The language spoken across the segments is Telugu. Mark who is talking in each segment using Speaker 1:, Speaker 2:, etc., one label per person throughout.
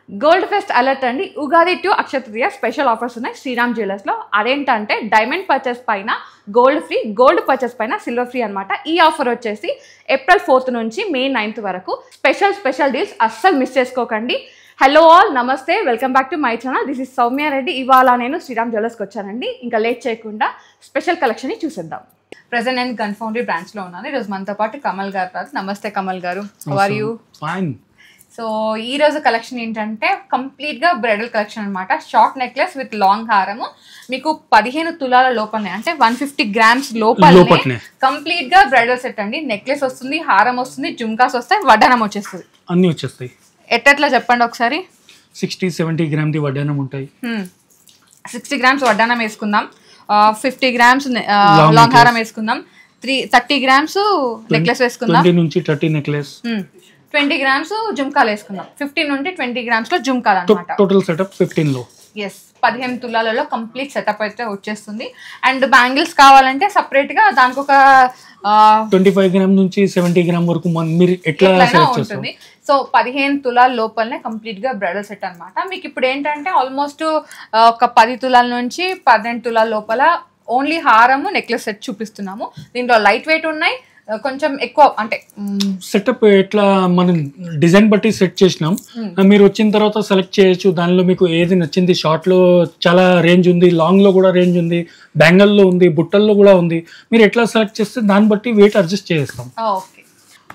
Speaker 1: గోల్డ్ ఫెస్ట్ అలర్ట్ అండి. Ugadi to Akshaya Tritiya special offers ఉన్నాయి శ్రీరామ్ జ్యువెలర్స్లో. అదేంటంటే డైమండ్ పర్చేస్ పైన గోల్డ్ ఫ్రీ, గోల్డ్ పర్చేస్ పైన సిల్వర్ ఫ్రీ అనమాట. ఈ ఆఫర్ వచ్చేసి April 4th నుంచి May 9th వరకు. స్పెషల్ డీల్స్ అస్సలు మిస్ చేసుకోకండి. హలో ఆల్, నమస్తే, welcome back to my channel. This is Soumya Reddy. ఇవాళ నేను శ్రీరామ్ జ్యువెలర్స్కి వచ్చానండి. ఇంకా లేట్ చేయకుండా స్పెషల్ కలెక్షన్ని చూసేద్దాం. ప్రెజెంట్ నేను గన్ ఫౌండరీ బ్రాంచ్లో ఉన్నాను. ఈరోజు మనతో పాటు కమల్ గారు. నమస్తే కమల్ గారు, how are you?
Speaker 2: Fine.
Speaker 1: So ఈ రోజు కలెక్షన్ ఏంటంటే కంప్లీట్గా బ్రైడల్ కలెక్షన్ అనమాట. షార్ట్ నెక్లెస్ విత్ లాంగ్ హారము మీకు 15 తులాల లోపలనే, అంటే 150 grams లోపలనే కంప్లీట్ గా బ్రైడల్ సెట్ అండి. నెక్లెస్ వస్తుంది, హారం వస్తుంది, జుమ్కాస్ వస్తాయి, వడ్డానం వచ్చేస్తుంది,
Speaker 2: అన్ని వచ్చేస్తాయి.
Speaker 1: ఎట్లా చెప్పండి ఒకసారి.
Speaker 2: 60-70 grams ది వడ్డానం ఉంటాయి.
Speaker 1: 60 grams వడ్డానం వేసుకుందాం, 50 grams లాంగ్ హారం వేసుకుందాం, 30 grams నెక్లెస్ వేసుకుందాం,
Speaker 2: 20 నుంచి 30 నెక్లెస్,
Speaker 1: 20 grams జుమ్కాలు వేసుకుందాం, 15 నుండి 20 grams లో జుమ్కాలు అనమాట.
Speaker 2: టోటల్ సెటప్ 15 లో.
Speaker 1: ఎస్, 15 తులాలలో కంప్లీట్ సెటప్ అయితే వచ్చేస్తుంది. అండ్ బ్యాంగిల్స్ కావాలంటే సపరేట్ గా దానికి ఒక
Speaker 2: 25 grams నుంచి 70 grams వరకు మీరు ఎట్లా సెలెక్ట్ చేస్తారు.
Speaker 1: సో 15 తులాల లోపలనే కంప్లీట్ గా బ్రైడల్ సెట్ అనమాట. మీకు ఇప్పుడు ఏంటంటే ఆల్మోస్ట్ ఒక 10 తులాల నుంచి 18 తులాల లోపల ఓన్లీ హారము నెక్లెస్ సెట్ చూపిస్తున్నాము. దీంట్లో లైట్ వెయిట్ ఉన్నాయి, కొంచెం ఎక్కువ అంటే
Speaker 2: సెటప్ ఎట్లా మనం డిజైన్ బట్టి సెట్ చేసినాం. మీరు వచ్చిన తర్వాత సెలెక్ట్ చేయొచ్చు. దానిలో మీకు ఏది నచ్చింది. షార్ట్ లో చాలా రేంజ్ ఉంది, లాంగ్ లో కూడా రేంజ్ ఉంది, బ్యాంగల్ లో ఉంది, బుట్టల్లో కూడా ఉంది. మీరు ఎట్లా సెలెక్ట్ చేస్తే దాన్ని బట్టి వెయిట్ అడ్జస్ట్ చేస్తాం.
Speaker 1: ఓకే,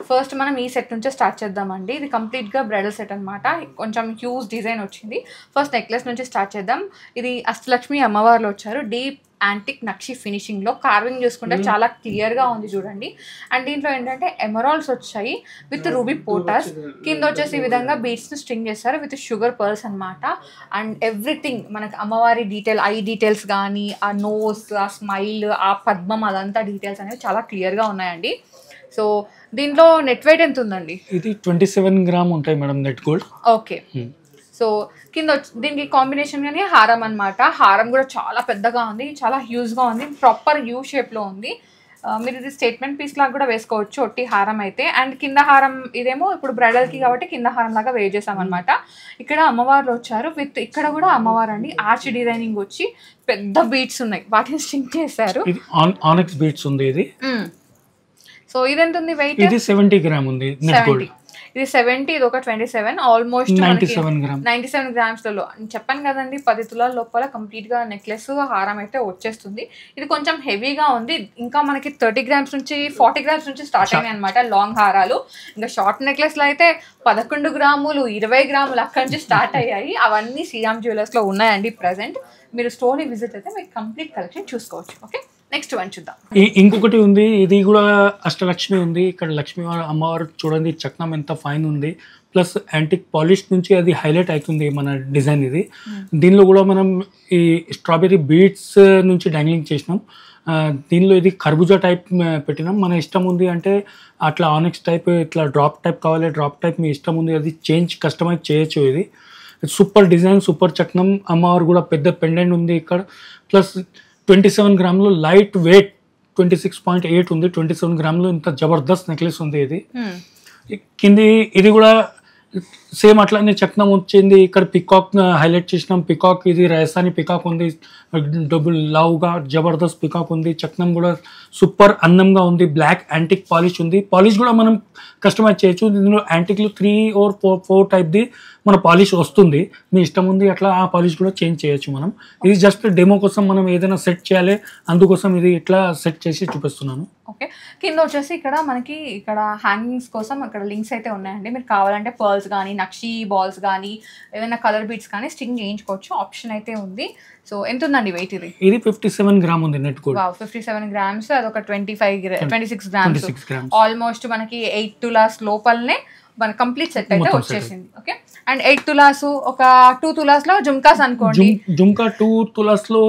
Speaker 1: ఫస్ట్ మనం ఈ సెట్ నుంచే స్టార్ట్ చేద్దామండి. ఇది కంప్లీట్గా బ్రైడల్ సెట్ అనమాట. కొంచెం హ్యూజ్ డిజైన్ వచ్చింది. ఫస్ట్ నెక్లెస్ నుంచి స్టార్ట్ చేద్దాం. ఇది అష్టలక్ష్మి అమ్మవార్లు వచ్చారు. డీప్ యాంటిక్ నక్షి ఫినిషింగ్లో కార్వింగ్ చూసుకుంటే చాలా క్లియర్గా ఉంది చూడండి. అండ్ దీంట్లో ఏంటంటే ఎమరాల్డ్స్ వచ్చాయి విత్ రూబీ పోటర్స్. కింద వచ్చేసి ఈ విధంగా బీడ్స్ని స్ట్రింగ్ చేస్తారు విత్ షుగర్ పర్ల్స్ అనమాట. అండ్ ఎవ్రీథింగ్ మనకి అమ్మవారి డీటెయిల్, ఐ డీటెయిల్స్ కానీ, ఆ నోస్, ఆ స్మైల్, ఆ పద్మం, అదంతా డీటెయిల్స్ అనేవి చాలా క్లియర్గా ఉన్నాయండి. సో దీంట్లో నెట్ వెయిట్ ఎంత ఉందండి?
Speaker 2: ఇది 27 grams ఉంటాయి madam net gold.
Speaker 1: Okay, so కింద దీనికి కాంబినేషన్ కానీ హారం అనమాట. హారం కూడా చాలా పెద్దగా ఉంది, చాలా హ్యూజ్గా ఉంది, ప్రాపర్ యూ షేప్లో ఉంది. మీరు ఇది స్టేట్మెంట్ పీస్ లాగా కూడా వేసుకోవచ్చు ఒట్టి హారం అయితే. అండ్ కింద హారం ఇదేమో ఇప్పుడు బ్రైడల్కి కాబట్టి కింద హారం లాగా వేర్ చేసామన్నమాట. ఇక్కడ అమ్మవారు వచ్చారు విత్, ఇక్కడ కూడా అమ్మవారు అండి. ఆర్చ్ డిజైనింగ్ వచ్చి పెద్ద బీట్స్ ఉన్నాయి, వాటిని స్టింక్ చేశారు.
Speaker 2: ఆనెక్స్ బీట్స్ ఉంది ఇది.
Speaker 1: సో ఇది ఎంత ఉంది వెయిట్?
Speaker 2: ఇది 70 grams ఉంది నెట్ గోల్డ్.
Speaker 1: ఇది 70, ఇది ఒక 27, ఆల్మోస్ట్
Speaker 2: 97
Speaker 1: grams లలో. చెప్పాను కదండి 10 తులాల లోపల కంప్లీట్ గా నెక్లెస్ హారం అయితే వచ్చేస్తుంది. ఇది కొంచెం హెవీగా ఉంది. ఇంకా మనకి 30 grams నుంచి 40 grams నుంచి స్టార్ట్ అయినాయి అనమాట లాంగ్ హారాలు. ఇంకా షార్ట్ నెక్లెస్ లో అయితే 11 grams, 20 grams అక్కడి నుంచి స్టార్ట్ అయ్యాయి. అవన్నీ శ్రీరామ్ జ్యువెలర్స్ లో ఉన్నాయండి ప్రెసెంట్. మీరు స్టోర్ని విజిట్ అయితే మీకు కంప్లీట్ కలెక్షన్ చూసుకోవచ్చు. ఓకే, నెక్స్ట్ వన్ చూద్దాం.
Speaker 2: ఇంకొకటి ఉంది, ఇది కూడా అష్టలక్ష్మి ఉంది. ఇక్కడ లక్ష్మీ అమ్మవారు చూడండి, చక్నం ఎంత ఫైన్ ఉంది. ప్లస్ యాంటిక్ పాలిష్ నుంచి అది హైలైట్ అవుతుంది మన డిజైన్ ఇది. దీనిలో కూడా మనం ఈ స్ట్రాబెర్రీ బీడ్స్ నుంచి డాంగ్లింగ్ చేసినాం. దీనిలో ఇది కర్బూజా టైప్ పెట్టినాం. మన ఇష్టం ఉంది అంటే అట్లా ఆనెక్స్ టైప్, ఇట్లా డ్రాప్ టైప్ కావాలి, డ్రాప్ టైప్ మీ ఇష్టం ఉంది, అది కస్టమైజ్ చేయొచ్చు. ఇది సూపర్ డిజైన్, సూపర్ చక్నం. అమ్మవారు కూడా పెద్ద పెండెంట్ ఉంది ఇక్కడ. ప్లస్ 27 grams లైట్ వెయిట్ 26.8 ఉంది. 27 grams ఇంత జబర్దస్త్ నెక్లెస్ ఉంది ఇది. కింది ఇది కూడా సేమ్ అట్లానే చక్నం వచ్చింది. ఇక్కడ పికాక్ హైలైట్ చేసినాం. పికాక్ ఇది రాజస్థానీ పికాక్ ఉంది, డబుల్ లావుగా జబర్దస్త్ పికాక్ ఉంది. చక్నం కూడా సూపర్ అందంగా ఉంది. బ్లాక్ యాంటిక్ పాలిష్ ఉంది. పాలిష్ కూడా మనం కస్టమైజ్ చేయొచ్చు. దీనిలో యాంటిక్లో 3 or 4 టైప్ది మన పాలిష్ వస్తుంది. మీ ఇష్టం ఉంది అట్లా ఆ పాలిష్ కూడా చేంజ్ చేయొచ్చు మనం. ఇది జస్ట్ డెమో కోసం మనం ఏదైనా సెట్ చేయాలి, అందుకోసం ఇది ఇట్లా సెట్ చేసి చూపిస్తున్నాను.
Speaker 1: ఓకే, కింద వచ్చేసి ఇక్కడ మనకి ఇక్కడ హ్యాంగింగ్స్ కోసం ఇక్కడ లింక్స్ అయితే ఉన్నాయండి. మీరు కావాలంటే పర్ల్స్ కానీ, నక్షి బాల్స్ కానీ, ఏదైనా కలర్ బీడ్స్ కానీ స్టింగ్ చేయించుకోవచ్చు, ఆప్షన్ అయితే ఉంది. సో ఎంత ఉందండి వెయిట్?
Speaker 2: ఇది 57 grams ఉంది నెట్ గోల్డ్.
Speaker 1: 57 grams, అదొక 26 grams, ఆల్మోస్ట్ మనకి 8 tulas లోపలనే మన కంప్లీట్ సెట్ అయితే వచ్చేసింది. ఓకే, అండ్ 8 tulas, ఒక 2 tulas లో జుమ్కాస్ అనుకోండి.
Speaker 2: జుమ్కా 2 tulas లో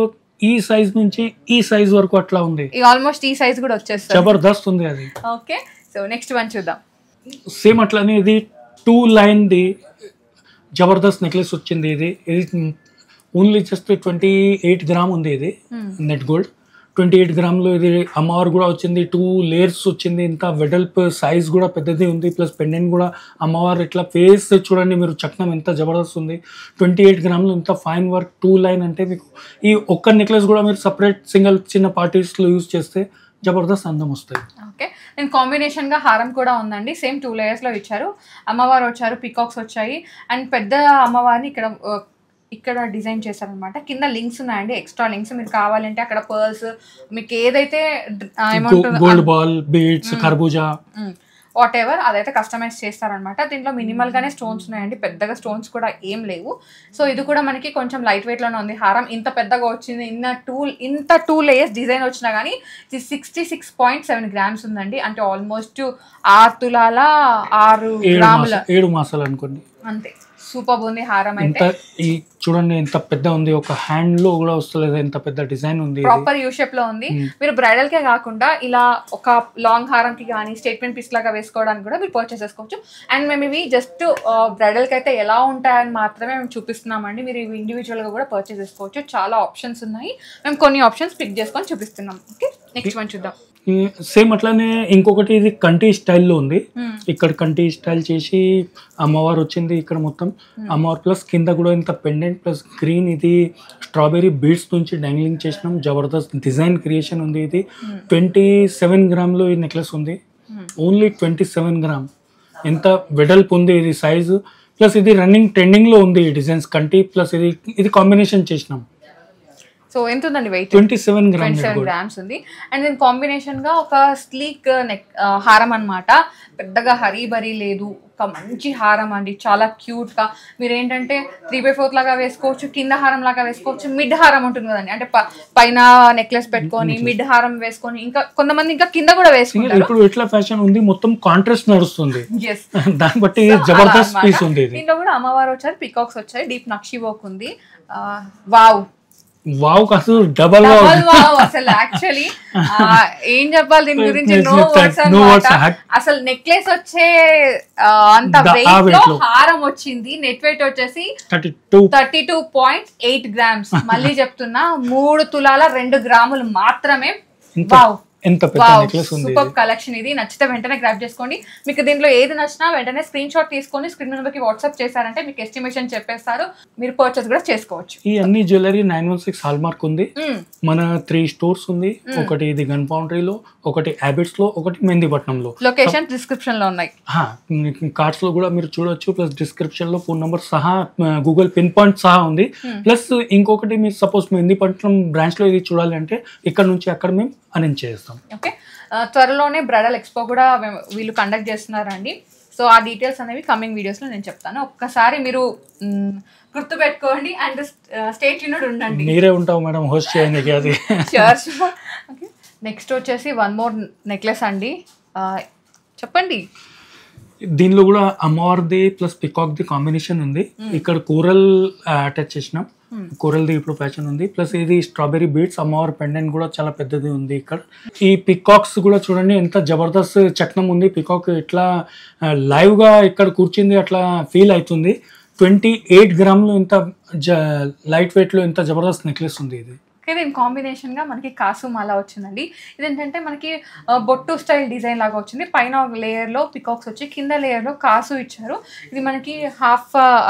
Speaker 2: ఈ సైజ్ నుంచి ఈ సైజ్ వరకు అట్లా ఉంది.
Speaker 1: ఆల్మోస్ట్ ఈ సైజ్ కూడా వచ్చేస్తుంది,
Speaker 2: జబర్దస్త్ ఉంది అది.
Speaker 1: ఓకే, సో నెక్స్ట్ వన్ చూద్దాం.
Speaker 2: సేమ్ అట్లానే ఇది 2 line ది జబర్దస్త్ నెక్లెస్ వచ్చింది. ఇది ఓన్లీ జస్ట్ 28 grams ఉంది. ఇది నెట్ గోల్డ్ 28 గ్రాములు ఇది అమ్మవారు కూడా వచ్చింది, 2 లేయర్స్ వచ్చింది, ఇంత వెడల్పు సైజ్ కూడా పెద్దది ఉంది, ప్లస్ పెండెంట్ కూడా అమ్మవారు ఇట్లా ఫేస్ చూడండి మీరు, చక్నం ఎంత జబర్దస్త్ ఉంది. 28 గ్రాములు ఇంత ఫైన్ వర్క్ 2 లైన్ అంటే మీకు ఈ ఒక్క నెక్లెస్ కూడా మీరు సపరేట్ సింగిల్ చిన్న పార్టీస్లో యూజ్ చేస్తే జబర్దస్త్ అందం వస్తుంది.
Speaker 1: ఓకే, నేను కాంబినేషన్గా హారం కూడా ఉందండి, సేమ్ 2 లేయర్స్లో ఇచ్చారు. అమ్మవారు వచ్చారు, పికాక్స్ వచ్చాయి, అండ్ పెద్ద అమ్మవారిని ఇక్కడ డిజైన్ చేశారనమాట. కింద లింక్స్ ఉన్నాయండి, ఎక్స్ట్రా లింక్స్, మీరు కావాలంటే అక్కడ పర్ల్స్ మీకు ఏదైతే
Speaker 2: గోల్డ్ బాల్, బీడ్స్, కర్బూజా
Speaker 1: వాట్ ఎవర్ అదైతే కస్టమైజ్ చేస్తారనమాట. దీంట్లో మినిమల్గానే స్టోన్స్ ఉన్నాయండి, పెద్దగా స్టోన్స్ కూడా ఏం లేవు. సో ఇది కూడా మనకి కొంచెం లైట్ వెయిట్లోనే ఉంది. హారం ఇంత పెద్దగా వచ్చింది, ఇంత 2 లేయర్స్ డిజైన్ వచ్చినా కానీ ఇది 66.7 గ్రామ్స్ ఉందండి. అంటే ఆల్మోస్ట్ 6 తులాల 6 గ్రాముల
Speaker 2: 7 మాసాలు అనుకోండి
Speaker 1: అంతే. సూపర్ ఉంది హారం అయితే.
Speaker 2: ఈ చూడండి ఎంత పెద్ద ఉంది, ఒక హ్యాండ్ లో కూడా వస్తలేదు, ఎంత పెద్ద డిజైన్ ఉంది,
Speaker 1: ప్రాపర్ యూ షేప్ లో ఉంది. మీరు బ్రైడల్ కే కాకుండా ఇలా ఒక లాంగ్ హారం కి కానీ స్టేట్మెంట్ పీస్ లాగా వేసుకోవడానికి కూడా మీరు పర్చేస్ చేసుకోవచ్చు. అండ్ మేము ఇవి జస్ట్ బ్రైడల్ కి అయితే ఎలా ఉంటాయని మాత్రమే మేము చూపిస్తున్నామండి. మీరు ఇవి ఇండివిజువల్ గా కూడా పర్చేస్ చేసుకోవచ్చు. చాలా ఆప్షన్స్ ఉన్నాయి, మేము కొన్ని ఆప్షన్స్ పిక్ చేసుకొని చూపిస్తున్నాం. ఓకే, నెక్స్ట్ వన్ చూద్దాం.
Speaker 2: సేమ్ అట్లానే ఇంకొకటి ఇది కంటి స్టైల్లో ఉంది. ఇక్కడ కంటి స్టైల్ చేసి అమ్మవారు వచ్చింది, ఇక్కడ మొత్తం అమ్మవారు ప్లస్ కింద కూడా ఇంత పెండెంట్ ప్లస్ గ్రీన్, ఇది స్ట్రాబెర్రీ బీడ్స్ నుంచి డాంగ్లింగ్ చేసినాం. జబర్దస్త్ డిజైన్ క్రియేషన్ ఉంది. ఇది 27 గ్రామ్లో ఈ నెక్లెస్ ఉంది, ఓన్లీ 27 గ్రామ్. ఎంత వెడల్పు ఉంది ఇది సైజు, ప్లస్ ఇది రన్నింగ్ ట్రెండింగ్లో ఉంది ఈ డిజైన్స్ కంటి, ప్లస్ ఇది కాంబినేషన్ చేసినాం.
Speaker 1: సో ఎంత ఉందండి వెయిట్?
Speaker 2: 27
Speaker 1: గ్రామ్స్ ఉంది. అండ్ దీని కాంబినేషన్ గా ఒక స్లీక్ హారం అనమాట. పెద్దగా హరీబరీ లేదు, ఒక మంచి హారం అండి, చాలా క్యూట్ గా. మీరు ఏంటంటే 3/4 లాగా వేసుకోవచ్చు, కింద హారం లాగా వేసుకోవచ్చు, మిడ్ హారం ఉంటుంది కదండి, అంటే పైన నెక్లెస్ పెట్టుకొని మిడ్ హారం వేసుకొని, ఇంకా కొంతమంది ఇంకా కింద కూడా వేసుకుంటారు.
Speaker 2: ఇప్పుడు ఎట్లా ఫ్యాషన్ ఉంది, మొత్తం కాంట్రాస్ట్ నడుస్తుంది, దాన్ని బట్టి జబర్దస్త్ పీస్ ఉంది.
Speaker 1: దీంట్లో కూడా అమ్మవారు వచ్చారు, పికాక్స్ వచ్చాయి, డీప్ నక్షి వర్క్ ఉంది. వావ్ కాదు, డబల్ వావ్. అసలు యాక్చువల్లీ ఏం చెప్పాలి దీని గురించి, నో వర్డ్స్ అన్నమాట. అసలు నెక్లెస్ వచ్చే అంత వెయిట్ లో హారం వచ్చింది. నెట్ వెయిట్ వచ్చేసి 32.8 గ్రామ్స్. మళ్ళీ చెప్తున్నా, 3 తులాల 2 గ్రాములు మాత్రమే. వావ్,
Speaker 2: ఎంత పెద్ద నెక్లెస్ ఉంది.
Speaker 1: సూపర్ కలెక్షన్ ఇది. నచ్చితే వెంటనే గ్రాబ్ చేసుకోండి. మీకు దీంట్లో ఏది నచ్చినా వెంటనే స్క్రీన్ షాట్ తీసుకొని స్క్రీన్ నెంబర్కి వాట్సాప్ చేశారంటే మీకు ఎస్టిమేషన్ చెప్పేస్తారు, మీరు పర్చేస్ కూడా చేసుకోవచ్చు.
Speaker 2: ఈ అన్ని జ్యువెలరీ 916 హాల్ మార్క్ ఉంది. మన 3 స్టోర్స్ ఉంది, ఒకటి ఇది గన్ ఫౌండరీలో, ఒకటి హ్యాబిట్స్ లో, ఒకటి మెహందీపట్నంలో.
Speaker 1: లొకేషన్ డిస్క్రిప్షన్ లో ఉన్నాయి,
Speaker 2: కార్డ్స్ లో కూడా మీరు చూడొచ్చు. ప్లస్ డిస్క్రిప్షన్ లో ఫోన్ నంబర్ సహా, గూగుల్ పిన్ పాయింట్ సహా ఉంది. ప్లస్ ఇంకొకటి మీరు సపోజ్ మెహందీపట్నం బ్రాంచ్ లో ఇది చూడాలి అంటే ఇక్కడ నుంచి అక్కడ మేము అరేంజ్ చేస్తాం.
Speaker 1: ఓకే, త్వరలోనే బ్రైడల్ ఎక్స్పో కూడా వీళ్ళు కండక్ట్ చేస్తున్నారండి. సో ఆ డీటెయిల్స్ అనేవి కమింగ్ వీడియోస్లో నేను చెప్తాను. ఒక్కసారి మీరు గుర్తు పెట్టుకోండి అండ్ స్టే ట్యూన్డ్ ఉండండి.
Speaker 2: మీరే ఉంటావు మేడం హోస్ట్ చేయండి అది.
Speaker 1: ఓకే, నెక్స్ట్ వచ్చేసి 1 మోర్ నెక్లెస్ అండి, చెప్పండి.
Speaker 2: దీనిలో కూడా అమ్మవారిది ప్లస్ పికాక్ ది కాంబినేషన్ ఉంది. ఇక్కడ కోరల్ అటాచ్ చేసినాం, కోరల్ ది ఇప్పుడు ఫ్యాషన్ ఉంది. ప్లస్ ఇది స్ట్రాబెర్రీ బీడ్స్, అమ్మవారి పెండెంట్ కూడా చాలా పెద్దది ఉంది. ఇక్కడ ఈ పికాక్స్ కూడా చూడండి ఎంత జబర్దస్త్ చక్నం ఉంది. పికాక్ ఇట్లా లైవ్ గా ఇక్కడ కూర్చుంది అట్లా ఫీల్ అవుతుంది. 28 గ్రాములు ఇంత లైట్ వెయిట్ లో ఎంత జబర్దస్త్ నెక్లెస్ ఉంది ఇది.
Speaker 1: ఓకే, దీని కాంబినేషన్గా మనకి కాసు మాల వచ్చిందండి. ఇదేంటంటే మనకి బొట్టు స్టైల్ డిజైన్ లాగా వచ్చింది. పైన లేయర్లో పికాక్స్ వచ్చి కింద లేయర్లో కాసు ఇచ్చారు. ఇది మనకి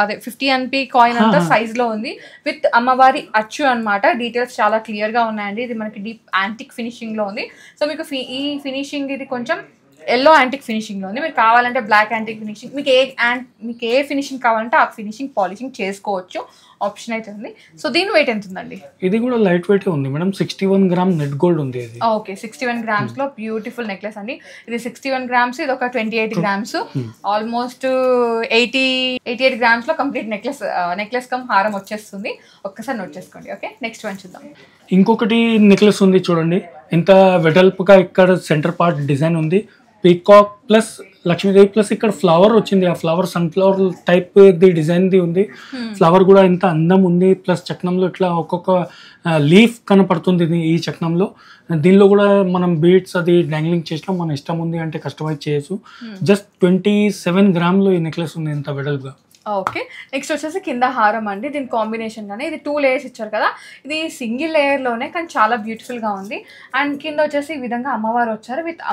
Speaker 1: అదే 50 NP కాయిన్ అంతా సైజ్లో ఉంది, విత్ అమ్మవారి అచ్చు అనమాట. డీటెయిల్స్ చాలా క్లియర్గా ఉన్నాయండి. ఇది మనకి డీప్ యాంటిక్ ఫినిషింగ్లో ఉంది. సో మీకు ఈ ఫినిషింగ్ ఇది కొంచెం ఎల్లో యాంటిక్ ఫినిషింగ్లో ఉంది. మీరు కావాలంటే బ్లాక్ యాంటిక్ ఫినిషింగ్, మీకు ఏ ఫినిషింగ్ కావాలంటే ఆ ఫినిషింగ్ పాలిషింగ్ చేసుకోవచ్చు, ఆప్షన్ అయితే ఉంది. సో దీని వెయిట్ ఎంత ఉందండి?
Speaker 2: ఇది కూడా లైట్ వెయిట్ ఉంది మేడం, 61 గ్రామ్ నెట్ గోల్డ్ ఉంది ఇది.
Speaker 1: ఓకే, 61 గ్రామ్స్ లో బ్యూటిఫుల్ నెక్లెస్ అండి. ఇది 61 గ్రామ్స్, ఇది ఒక 28 గ్రామ్స్, ఆల్మోస్ట్ 88 గ్రామ్స్ లో కంప్లీట్ నెక్లెస్ కమ్ హారం వచ్చేస్తుంది. ఒక్కసారి నోట్ చేసుకోండి. ఓకే, నెక్స్ట్ వన్ చూద్దాం.
Speaker 2: ఇంకొకటి నెక్లెస్ ఉంది చూడండి, ఇంత వెడల్పుగా ఇక్కడ సెంటర్ పార్ట్ డిజైన్ ఉంది. పీకాక్ ప్లస్ లక్ష్మీదేవి ప్లస్ ఇక్కడ ఫ్లవర్ వచ్చింది. ఆ flower sunflower type the design the ఉంది. ఫ్లవర్ కూడా ఎంత అందం ఉంది. ప్లస్ చక్నంలో ఇట్లా ఒక్కొక్క లీఫ్ కనపడుతుంది ఈ చక్నంలో. దీనిలో కూడా మనం బీడ్స్ అది డాంగ్లింగ్ చేసినాం, మన ఇష్టం ఉంది అంటే కస్టమైజ్ చేయొచ్చు. జస్ట్ 27 గ్రామ్లో ఈ నెక్లెస్ ఉంది ఎంత వెడల్పుగా.
Speaker 1: ఓకే. నెక్స్ట్ వచ్చేసి కింద హారం అండి. దీని కాంబినేషన్‌లోనే ఇది 2 లేయర్స్ ఇచ్చారు కదా! ఇది సింగిల్ లేయర్‌లోనే కానీ చాలా బ్యూటిఫుల్‌గా ఉంది. అండ్ కింద వచ్చేసి ఈ విధంగా అమ్మవారు వచ్చారు విత్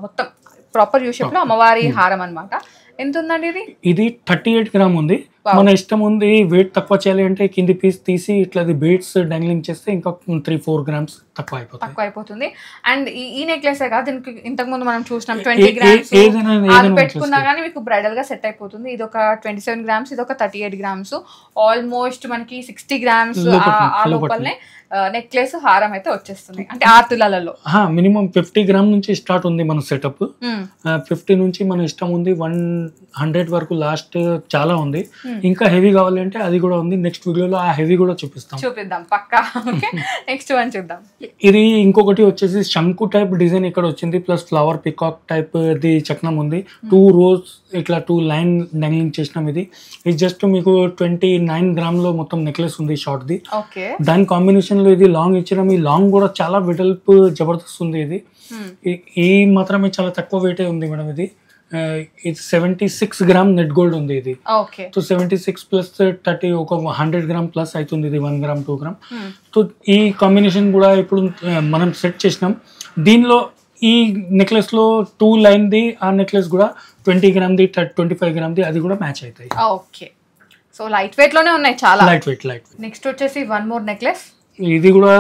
Speaker 1: మొత్తం ప్రాపర్ యూ షేప్‌లో అమ్మవారి హారం అనమాట. ఎంత ఉందండి ఇది?
Speaker 2: ఇది 38 గ్రామ్ ఉంది. మన ఇష్టం ఉంది వెయిట్ తక్కువ చేయాలి అంటే కింది పీస్ తీసి ఇట్లా బీడ్స్ డాంగ్లింగ్ చేస్తే ఇంకా 3-4 గ్రామ్స్ తక్కువ
Speaker 1: అయిపోతుంది. అండ్ ఈ నెక్లెసే కాదు, దీనికి ఇంతకు ముందు మనం చూసినాం 20 గ్రామ్స్ అది పెట్టుకున్నా కానీ మీకు బ్రైడల్ గా సెట్ అయిపోతుంది. ఇది ఒక 27 గ్రామ్స్, ఇది ఒక 38 గ్రామ్స్, ఆల్మోస్ట్ మనకి 60 గ్రామ్స్ ఆ లోపలనే నెక్లెస్ హారం అయితే వచ్చేస్తుంది. అంటే 6 తులాలలో
Speaker 2: మినిమం 50 గ్రామ్ నుంచి స్టార్ట్ ఉంది మన సెటప్. 50 నుంచి మన ఇష్టం ఉంది, 100 వరకు లాస్ట్ చాలా ఉంది. ఇంకా హెవీ కావాలంటే అది కూడా ఉంది. నెక్స్ట్ వీడియోలో ఆ హెవీ కూడా
Speaker 1: చూపిద్దాం పక్కా. నెక్స్ట్ వన్ చూద్దాం.
Speaker 2: ఇది ఇంకొకటి వచ్చేసి శంకు టైప్ డిజైన్ ఇక్కడ వచ్చింది, ప్లస్ ఫ్లవర్ పికాక్ టైప్ ది చక్నం ఉంది. 2 రోస్ ఇట్లా 2 లైన్ డాంగ్లింగ్ చేసినాం. ఇది జస్ట్ మీకు 29 గ్రామ్ లో మొత్తం నెక్లెస్ ఉంది షార్ట్ ది. దాని కాంబినేషన్ లో ఇది లాంగ్ ఇచ్చినాం. ఈ లాంగ్ కూడా చాలా వెడల్పు జబర్దస్త్ ఉంది. ఈ మాత్రమే చాలా తక్కువ వెయిటే ఉంది మేడం. ఇది 76 గ్రామ్ నెట్ గోల్డ్ ఉంది. ఇది సో 76 ప్లస్ 30 ఒక 100 గ్రామ్ ప్లస్ అవుతుంది. ఇది 1 గ్రామ్ 2 గ్రామ్. సో ఈ కాంబినేషన్ కూడా ఇప్పుడు మనం సెట్ చేసినాం. దీనిలో ఈ నెక్లెస్ లో 2 లైన్ ది ఆ నెక్లెస్ కూడా 20 గ్రామ్ ది 25 గ్రామ్ ది అది కూడా మ్యాచ్ అవుతాయి.
Speaker 1: ఓకే. సో లైట్ వెయిట్ లోనే ఉన్నాయి, చాలా
Speaker 2: లైట్ వెయిట్.
Speaker 1: నెక్స్ట్ వచ్చేసి వన్ మోర్ నెక్లెస్.
Speaker 2: ఇది కూడా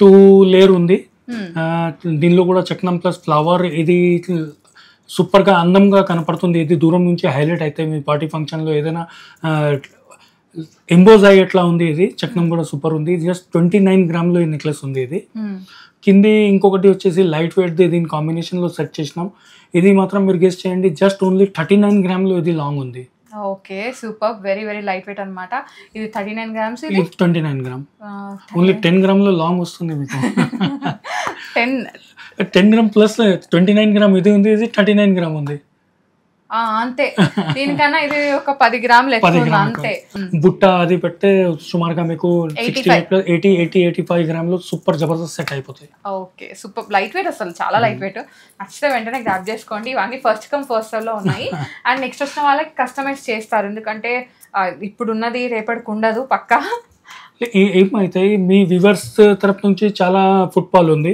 Speaker 2: 2 లేయర్ ఉంది. దీనిలో కూడా చక్నం ప్లస్ ఫ్లవర్. ఇది సూపర్ గా అందంగా కనపడుతుంది. ఇది దూరం నుంచి హైలైట్ అయితే మీ పార్టీ ఫంక్షన్ లో ఏదైనా ఎంబోజ్ అయ్యేట్లా ఉంది. ఇది చక్నం కూడా సూపర్ ఉంది. జస్ట్ 29 గ్రామ్ లో ఈ నెక్లెస్ ఉంది. ఇది కింది ఇంకొకటి వచ్చేసి లైట్ వెయిట్ ది, దీని కాంబినేషన్ లో సెట్ చేసినాం. ఇది మాత్రం మీరు గెస్ చేయండి, జస్ట్ ఓన్లీ 39 గ్రామ్ లో ఇది లాంగ్ ఉంది.
Speaker 1: Okay, super. Very very light weight అనమాట. ఇది 39 గ్రామ్స్,
Speaker 2: ఇది 29 గ్రామ్. ఓన్లీ 10 గ్రామ్ లో లాంగ్ వస్తుంది మీకు. 10 గ్రామ్ ప్లస్ 29 గ్రామ్ ఇది ఉంది. ఇది 39 గ్రామ్ ఉంది.
Speaker 1: అంతే, దీనికన్నా ఇది ఒక 10 గ్రాములు ఎక్కువ అంతే.
Speaker 2: బుట్ట అది పెడితే సుమారుగా మీకు 80-85 గ్రాములు సూపర్ జబర్దస్త్ సెట్ అయిపోతాయి.
Speaker 1: ఓకే, సూపర్ లైట్ వెయిట్, అసలు చాలా లైట్ వెయిట్. నచ్చితే వెంటనే గ్రాప్ చేసుకోండి. ఇవన్నీ ఫస్ట్ కమ్ ఫస్ట్ సర్వ్ లో ఉన్నాయి. అండ్ నెక్స్ట్ వచ్చిన వాళ్ళకి కస్టమైజ్ చేస్తారు, ఎందుకంటే ఇప్పుడు ఉన్నది రేపటికి ఉండదు పక్కా.
Speaker 2: ఏమైతే మీ వ్యూవర్స్ తరపు నుంచి చాలా ఫుట్బాల్ ఉంది.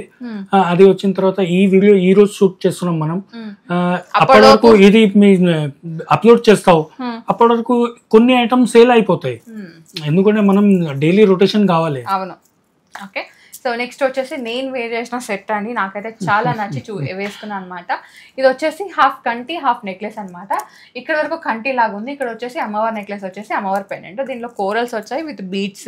Speaker 2: అది వచ్చిన తర్వాత ఈ వీడియో ఈ రోజు షూట్ చేస్తున్నాం మనం. అప్పటి వరకు ఇది మీ అప్లోడ్ చేస్తావు, అప్పటి వరకు కొన్ని ఐటమ్స్ సేల్ అయిపోతాయి. ఎందుకంటే మనం డైలీ రొటేషన్ కావాలి.
Speaker 1: అవును. ఓకే, సో నెక్స్ట్ వచ్చేసి నేను వేర్ చేసిన సెట్ అండి. నాకైతే చాలా నచ్చి వేసుకున్నాను అనమాట. ఇది వచ్చేసి హాఫ్ కంటి హాఫ్ నెక్లెస్ అనమాట. ఇక్కడ వరకు కంటి లాగా ఉంది, ఇక్కడ వచ్చేసి అమ్మవారి నెక్లెస్ వచ్చేసి అమ్మవారి పెండెంట్. దీనిలో కోరల్స్ వచ్చాయి విత్ బీడ్స్.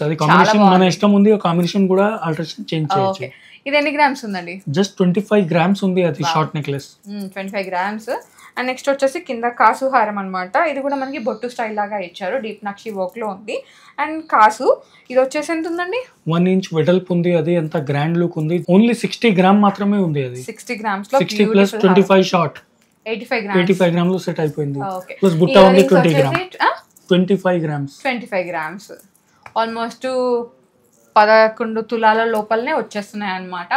Speaker 2: అది కాంబినేషన్ మన ఇష్టం ఉంది, కాంబినేషన్ కూడా ఆల్టరేషన్ చేంజ్ చేయొచ్చు.
Speaker 1: ఇది ఎన్ని గ్రామ్స్ ఉందండి?
Speaker 2: జస్ట్ 25 గ్రామ్స్ ఉంది. అది short necklace
Speaker 1: 25 grams. And next వచ్చేసి కింద కాసు హారం అనమాట. ఇది కూడా మనకి బొట్టు స్టైల్ లాగా ఇచ్చారు, డీప్ నక్షి వర్క్ లో ఉంది. అండ్ కాసు ఇది వచ్చేసి ఎంత ఉందండి?
Speaker 2: 1 ఇంచ్ వెడల్పు ఉంది. అది ఎంత గ్రాండ్ లుక్ ఉంది. ఓన్లీ 60 గ్రామ్ మాత్రమే ఉంది. అది
Speaker 1: 60 గ్రామ్స్ లో
Speaker 2: 60 ప్లస్ 25 షార్ట్
Speaker 1: 85
Speaker 2: గ్రామ్ లో సెట్ అయిపోయింది. ప్లస్ బుట్ట ఉంది 20 గ్రామ్ 25 గ్రామ్స్
Speaker 1: ఆల్మోస్ట్ 11 తులాల లోపలనే వచ్చేస్తున్నాయి అనమాట.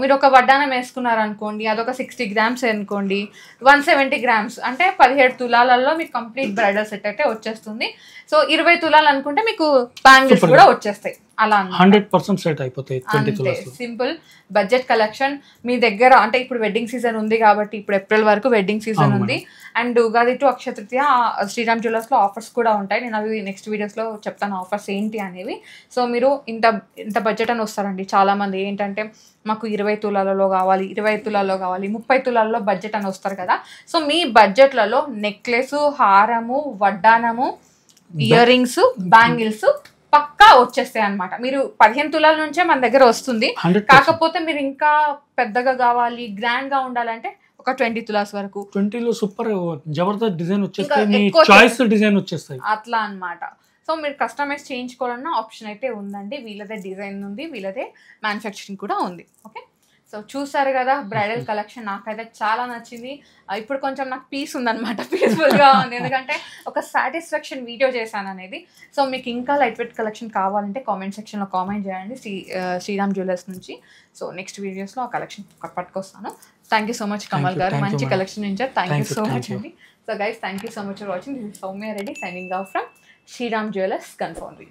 Speaker 1: మీరు ఒక వడ్డానం వేసుకున్నారు అనుకోండి, అదొక 60 గ్రామ్స్ అనుకోండి, 170 గ్రామ్స్ అంటే 17 తులాలలో మీకు కంప్లీట్ బ్రైడల్ సెట్ అయితే వచ్చేస్తుంది. సో 20 తులాలు అనుకుంటే మీకు బ్యాంగిల్స్ కూడా వచ్చేస్తాయి. అలా
Speaker 2: 100% సెట్ అయిపోతాయి.
Speaker 1: సింపుల్ బడ్జెట్ కలెక్షన్ మీ దగ్గర. అంటే ఇప్పుడు వెడ్డింగ్ సీజన్ ఉంది కాబట్టి, ఇప్పుడు ఏప్రిల్ వరకు వెడ్డింగ్ సీజన్ ఉంది. And Ugadi to Akshaya Tritiya Sriram jewellers లో ఆఫర్స్ కూడా ఉంటాయి. నేను అవి నెక్స్ట్ వీడియోస్ లో చెప్తాను ఆఫర్స్ ఏంటి అనేవి. సో మీరు ఇంత బడ్జెట్ అని వస్తారండి. చాలా మంది ఏంటంటే మాకు 20 తులాలలో కావాలి, 25 తులాల్లో కావాలి, 30 తులాల్లో బడ్జెట్ అని వస్తారు కదా. సో మీ బడ్జెట్లలో నెక్లెస్, హారము, వడ్డానము, ఇయర్ రింగ్స్, బ్యాంగిల్స్ పక్కా వచ్చేస్తాయి అనమాట. మీరు 15 తులాల నుంచే మన దగ్గర వస్తుంది. కాకపోతే మీరు ఇంకా పెద్దగా కావాలి, గ్రాండ్ గా ఉండాలంటే ఒక 20 తులాస్ వరకు
Speaker 2: 20 లో సూపర్ జబర్దస్త్ డిజైన్ వచ్చేస్తాయి, మీ చాయిస్ డిజైన్ వచ్చేస్తాయి
Speaker 1: అట్లా అన్నమాట. సో మీరు కస్టమైజ్ చేయించుకోవాలన్న ఆప్షన్ అయితే ఉందండి. వీళ్ళదే డిజైన్ ఉంది, వీళ్ళదే మ్యానుఫ్యాక్చరింగ్ కూడా ఉంది. ఓకే, సో చూసారు కదా బ్రైడల్ కలెక్షన్. నాకైతే చాలా నచ్చింది. ఇప్పుడు కొంచెం నాకు పీస్ ఉందన్నమాట, పీస్ఫుల్గా ఉంది, ఎందుకంటే ఒక సాటిస్ఫాక్షన్ వీడియో చేశాను అనేది. సో మీకు ఇంకా లైట్ వెయిట్ కలెక్షన్ కావాలంటే కామెంట్ సెక్షన్లో కామెంట్ చేయండి శ్రీరామ్ జ్యువెలర్స్ నుంచి. సో నెక్స్ట్ వీడియోస్లో ఆ కలెక్షన్ పట్టుకొస్తాను. Thank you so much Kamal garu,
Speaker 2: Thank you,
Speaker 1: మంచి
Speaker 2: madam.
Speaker 1: కలెక్షన్ ఇచ్చారు. Thank you so
Speaker 2: Thank
Speaker 1: much
Speaker 2: you.
Speaker 1: అండి. So guys, thank you so much for watching. This is Soumya Reddy signing off from Sriram jewellers, Gun foundry.